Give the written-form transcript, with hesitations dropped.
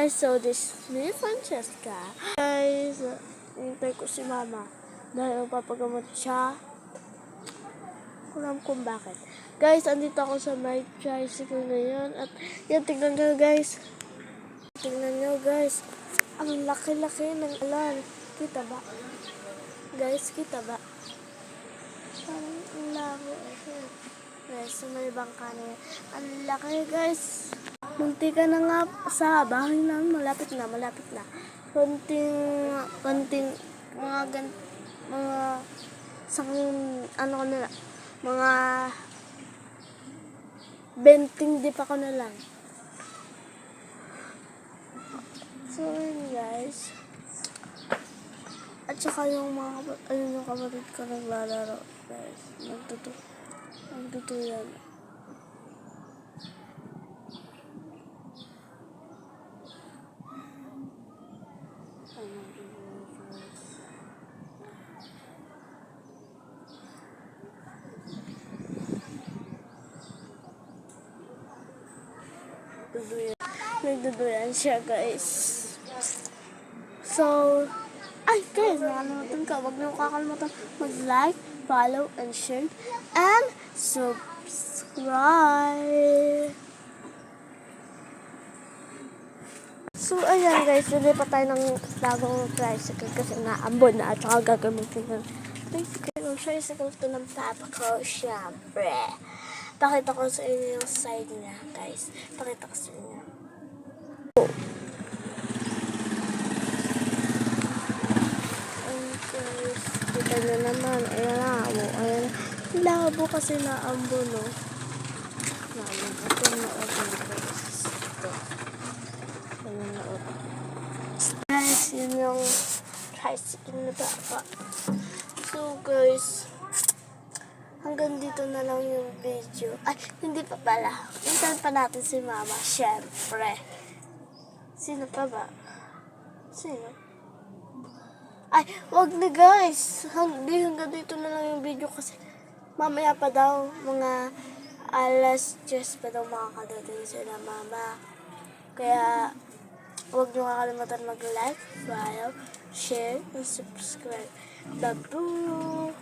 guys, so this is me, Francesca. Guys, hintay ko si mama dahil magpapagamot siya. Alam kung bakit. Guys, andito ako sa my tricycle ngayon at yan, tignan nyo guys. Tignan nyo guys. Ang laki-laki ng alan. Kita ba? Guys, kita ba? Ang laki. Guys, may bangka na yan. Ang laki guys. Munti ka na nga sa bahay namin. Malapit na. Konting, mga 20 di pa ko na lang. So, yun guys. At saka yung yung kapatid ko naglalaro. Guys, nagtuto yan. Nagduduyan siya guys. So, ay guys, nakalimutan ka. Huwag niyo kakalimutan mag-like, follow, and share, and subscribe. So, ayan guys, hindi pa tayo ng bagong tricycle kasi naambon na at saka gagamitin ng tricycle ito ng papa ko, syempre. Pakita ko sa inyo yung side niya, guys. Pakita ko sa inyo. Guys, kita nyo naman. Ayan na. Ayan. Labo kasi naambo, no? Ito na-open, guys. Ito. Ayan na-open. Guys, yun yung tricycle na baka. So, guys, hanggang dito na lang yung video. Ay, hindi pa pala. Hintayin pa natin si mama, syempre. Sino pa ba? Sino? Ay, wag na guys. Hanggang dito na lang yung video kasi mamaya pa daw, mga alas 10 pa daw makakadating sila mama. Kaya, wag nyo kakalimutan mag-like, follow, share, and subscribe. Babu!